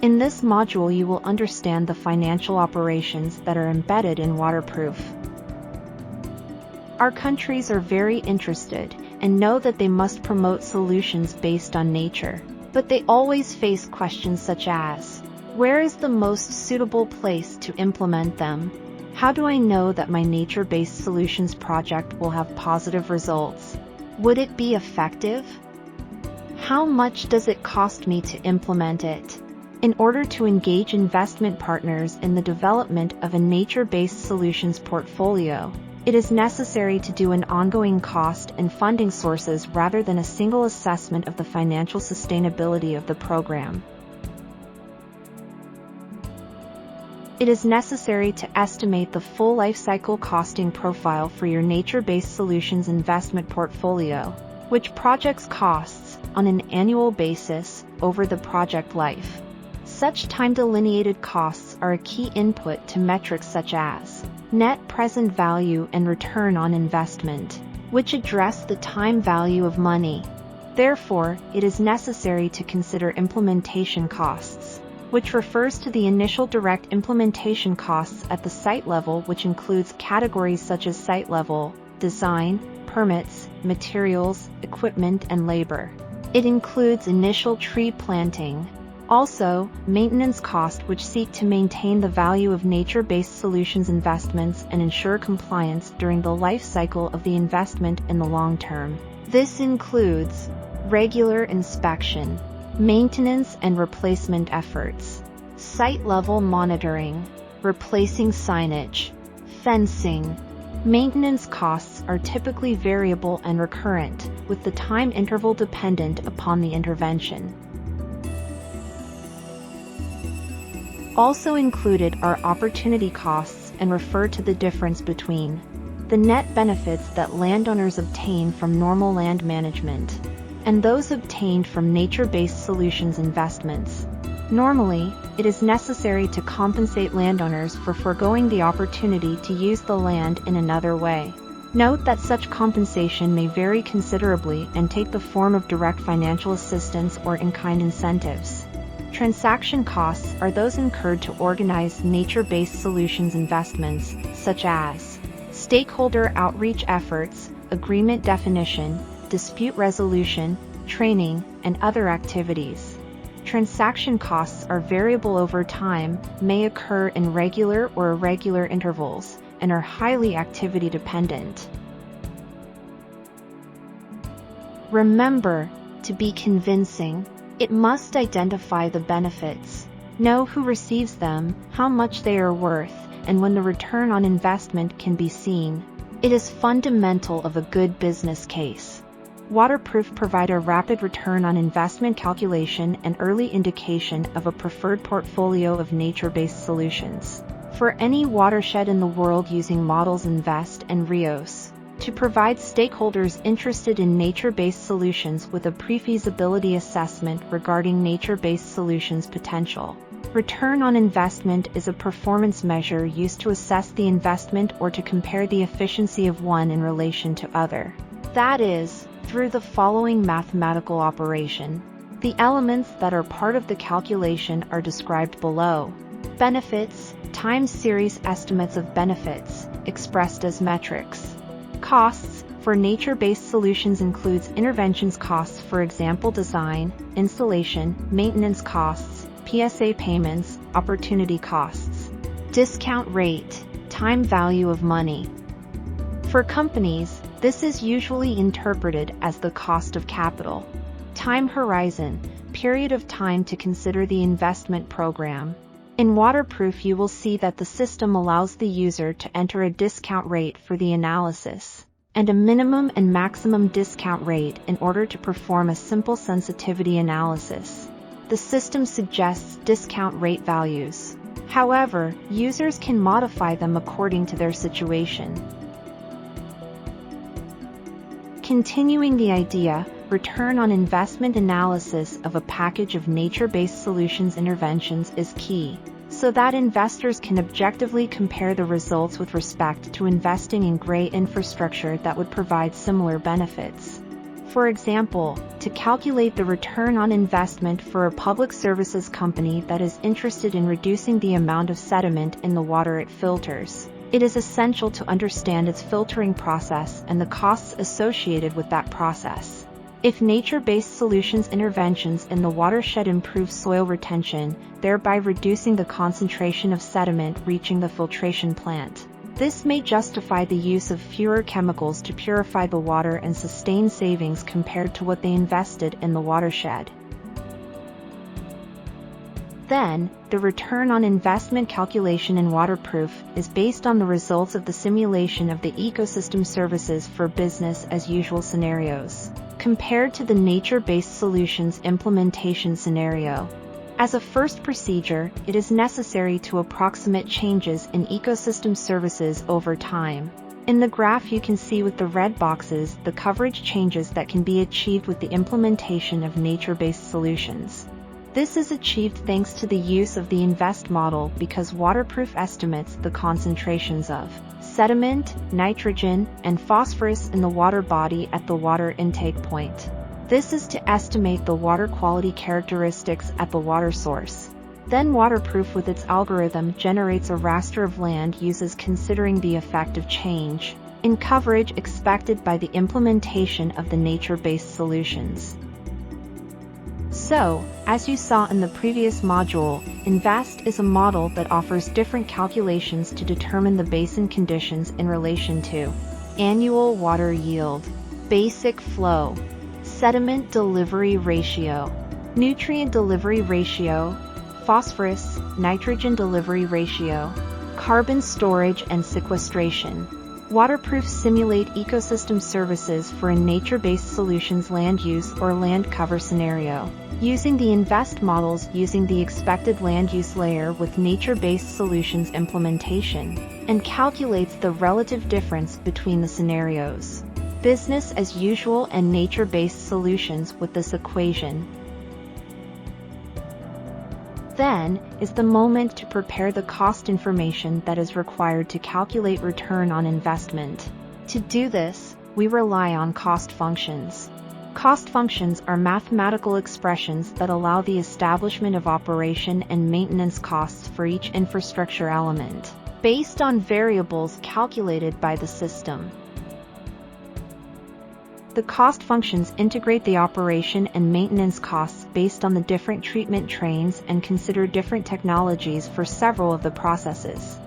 In this module, you will understand the financial operations that are embedded in Waterproof. Our countries are very interested and know that they must promote solutions based on nature, but they always face questions such as, where is the most suitable place to implement them? How do I know that my nature-based solutions project will have positive results? Would it be effective? How much does it cost me to implement it? In order to engage investment partners in the development of a nature-based solutions portfolio, it is necessary to do an ongoing cost and funding sources rather than a single assessment of the financial sustainability of the program. It is necessary to estimate the full life cycle costing profile for your nature-based solutions investment portfolio, which projects costs on an annual basis over the project life. Such time-delineated costs are a key input to metrics such as net present value and return on investment, which address the time value of money. Therefore, it is necessary to consider implementation costs, which refers to the initial direct implementation costs at the site level, which includes categories such as site level, design, permits, materials, equipment, and labor. It includes initial tree planting. Also, maintenance costs, which seek to maintain the value of nature-based solutions investments and ensure compliance during the life cycle of the investment in the long term. This includes regular inspection, maintenance and replacement efforts, site-level monitoring, replacing signage, fencing. Maintenance costs are typically variable and recurrent, with the time interval dependent upon the intervention. Also included are opportunity costs and refer to the difference between the net benefits that landowners obtain from normal land management and those obtained from nature-based solutions investments. Normally, it is necessary to compensate landowners for foregoing the opportunity to use the land in another way. Note that such compensation may vary considerably and take the form of direct financial assistance or in-kind incentives. Transaction costs are those incurred to organize nature-based solutions investments, such as stakeholder outreach efforts, agreement definition, dispute resolution, training, and other activities. Transaction costs are variable over time, may occur in regular or irregular intervals, and are highly activity dependent. Remember, to be convincing, it must identify the benefits, know who receives them, how much they are worth, and when the return on investment can be seen. It is fundamental of a good business case. Waterproof provide a rapid return on investment calculation and early indication of a preferred portfolio of nature-based solutions for any watershed in the world using models Invest and Rios to provide stakeholders interested in nature-based solutions with a pre-feasibility assessment regarding nature-based solutions potential. Return on investment is a performance measure used to assess the investment or to compare the efficiency of one in relation to other. That is, through the following mathematical operation. The elements that are part of the calculation are described below. Benefits, time series estimates of benefits, expressed as metrics. Costs, for nature-based solutions includes interventions costs, for example design, installation, maintenance costs, PSA payments, opportunity costs. Discount rate, time value of money. For companies, this is usually interpreted as the cost of capital. Time horizon, period of time to consider the investment program. In Waterproof, you will see that the system allows the user to enter a discount rate for the analysis, and a minimum and maximum discount rate in order to perform a simple sensitivity analysis. The system suggests discount rate values. However, users can modify them according to their situation. Continuing the idea, return on investment analysis of a package of nature-based solutions interventions is key, so that investors can objectively compare the results with respect to investing in gray infrastructure that would provide similar benefits. For example, to calculate the return on investment for a public services company that is interested in reducing the amount of sediment in the water it filters, it is essential to understand its filtering process and the costs associated with that process. If nature-based solutions interventions in the watershed improve soil retention, thereby reducing the concentration of sediment reaching the filtration plant, this may justify the use of fewer chemicals to purify the water and sustain savings compared to what they invested in the watershed. Then, the return on investment calculation in waterproof is based on the results of the simulation of the ecosystem services for business as usual scenarios, compared to the nature-based solutions implementation scenario. As a first procedure, it is necessary to approximate changes in ecosystem services over time. In the graph you can see with the red boxes the coverage changes that can be achieved with the implementation of nature-based solutions. This is achieved thanks to the use of the INVEST model because waterproof estimates the concentrations of sediment, nitrogen, and phosphorus in the water body at the water intake point. This is to estimate the water quality characteristics at the water source. Then waterproof with its algorithm generates a raster of land uses considering the effect of change in coverage expected by the implementation of the nature-based solutions. So, as you saw in the previous module, INVEST is a model that offers different calculations to determine the basin conditions in relation to annual water yield, basic flow, sediment delivery ratio, nutrient delivery ratio, phosphorus, nitrogen delivery ratio, carbon storage and sequestration. Waterproof simulate ecosystem services for a nature-based solutions land use or land cover scenario, using the INVEST models using the expected land use layer with nature-based solutions implementation, and calculates the relative difference between the scenarios. Business as usual and nature-based solutions with this equation. Then is the moment to prepare the cost information that is required to calculate return on investment. To do this, we rely on cost functions. Cost functions are mathematical expressions that allow the establishment of operation and maintenance costs for each infrastructure element, based on variables calculated by the system. The cost functions integrate the operation and maintenance costs based on the different treatment trains and consider different technologies for several of the processes.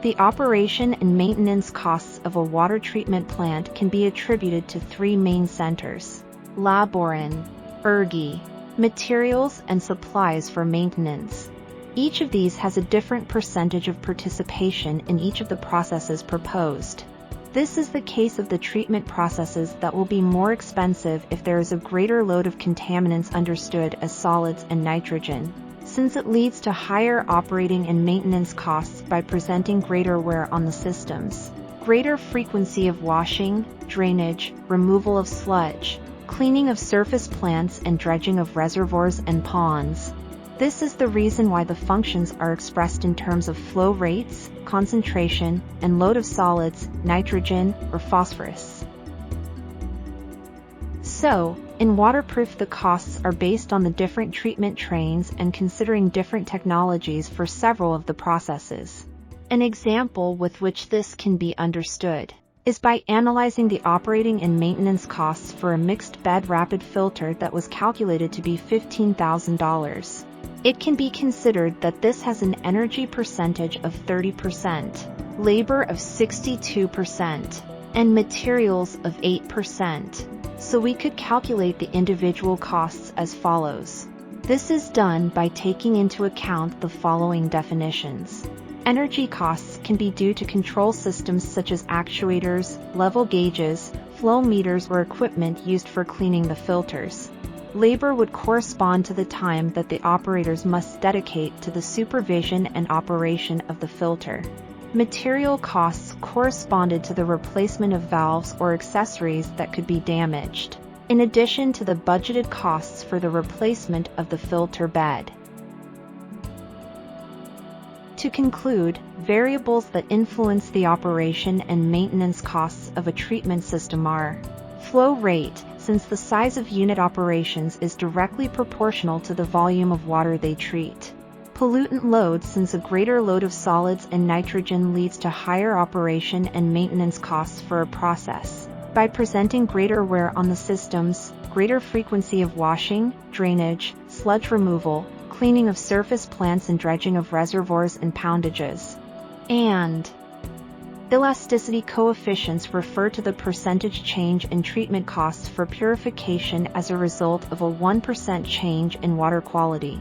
The operation and maintenance costs of a water treatment plant can be attributed to three main centers: laborin, ergi, materials and supplies for maintenance. Each of these has a different percentage of participation in each of the processes proposed. This is the case of the treatment processes that will be more expensive if there is a greater load of contaminants understood as solids and nitrogen, since it leads to higher operating and maintenance costs by presenting greater wear on the systems, greater frequency of washing, drainage, removal of sludge, cleaning of surface plants and dredging of reservoirs and ponds. This is the reason why the functions are expressed in terms of flow rates, concentration, and load of solids, nitrogen, or phosphorus. So, in waterproof the costs are based on the different treatment trains and considering different technologies for several of the processes. An example with which this can be understood is by analyzing the operating and maintenance costs for a mixed bed rapid filter that was calculated to be $15,000. It can be considered that this has an energy percentage of 30%, labor of 62%, and materials of 8%. So we could calculate the individual costs as follows. This is done by taking into account the following definitions. Energy costs can be due to control systems such as actuators, level gauges, flow meters, or equipment used for cleaning the filters. Labor would correspond to the time that the operators must dedicate to the supervision and operation of the filter. Material costs corresponded to the replacement of valves or accessories that could be damaged, in addition to the budgeted costs for the replacement of the filter bed. To conclude, variables that influence the operation and maintenance costs of a treatment system are Flow rate, since the size of unit operations is directly proportional to the volume of water they treat. Pollutant load, since a greater load of solids and nitrogen leads to higher operation and maintenance costs for a process. By presenting greater wear on the systems, greater frequency of washing, drainage, sludge removal, cleaning of surface plants and dredging of reservoirs and poundages. And elasticity coefficients refer to the percentage change in treatment costs for purification as a result of a 1% change in water quality.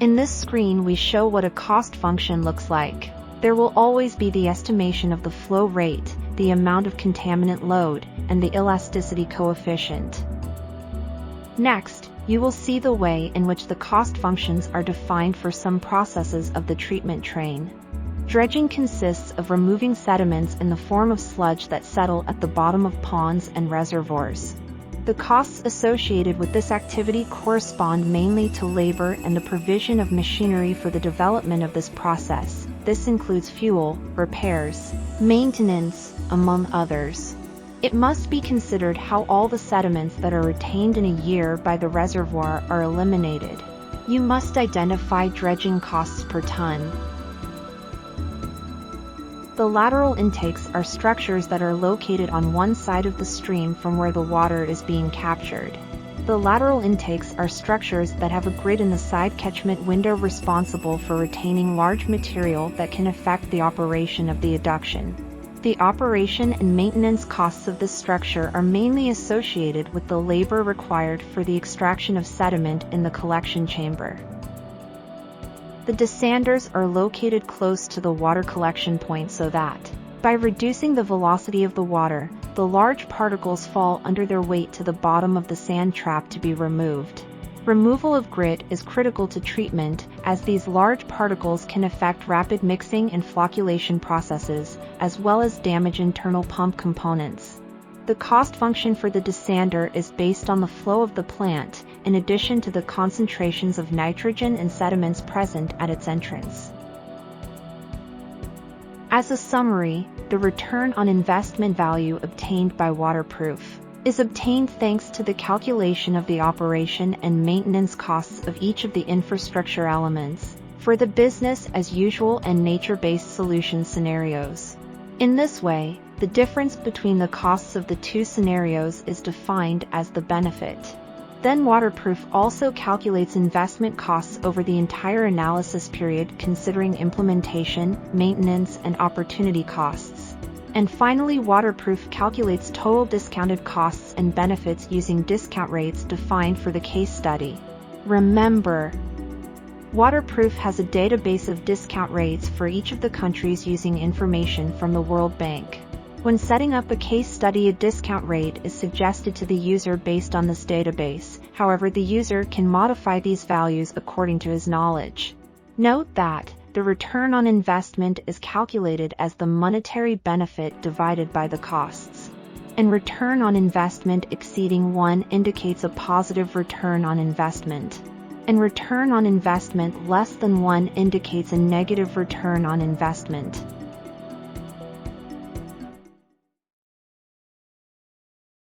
In this screen we show what a cost function looks like. There will always be the estimation of the flow rate, the amount of contaminant load, and the elasticity coefficient. Next, you will see the way in which the cost functions are defined for some processes of the treatment train. Dredging consists of removing sediments in the form of sludge that settle at the bottom of ponds and reservoirs. The costs associated with this activity correspond mainly to labor and the provision of machinery for the development of this process. This includes fuel, repairs, maintenance, among others. It must be considered how all the sediments that are retained in a year by the reservoir are eliminated. You must identify dredging costs per ton. The lateral intakes are structures that are located on one side of the stream from where the water is being captured. The lateral intakes are structures that have a grid in the side catchment window responsible for retaining large material that can affect the operation of the adduction. The operation and maintenance costs of this structure are mainly associated with the labor required for the extraction of sediment in the collection chamber. The descenders are located close to the water collection point so that, by reducing the velocity of the water, the large particles fall under their weight to the bottom of the sand trap to be removed. Removal of grit is critical to treatment, as these large particles can affect rapid mixing and flocculation processes, as well as damage internal pump components. The cost function for the descender is based on the flow of the plant, in addition to the concentrations of nitrogen and sediments present at its entrance. As a summary, the return on investment value obtained by waterproof is obtained thanks to the calculation of the operation and maintenance costs of each of the infrastructure elements, for the business as usual and nature-based solution scenarios. In this way, the difference between the costs of the two scenarios is defined as the benefit. Then waterproof also calculates investment costs over the entire analysis period considering implementation, maintenance, and opportunity costs. And finally, waterproof calculates total discounted costs and benefits using discount rates defined for the case study. Remember, waterproof has a database of discount rates for each of the countries using information from the World Bank. When setting up a case study, a discount rate is suggested to the user based on this database. However, the user can modify these values according to his knowledge. Note that the return on investment is calculated as the monetary benefit divided by the costs. And return on investment exceeding 1 indicates a positive return on investment. And return on investment less than 1 indicates a negative return on investment.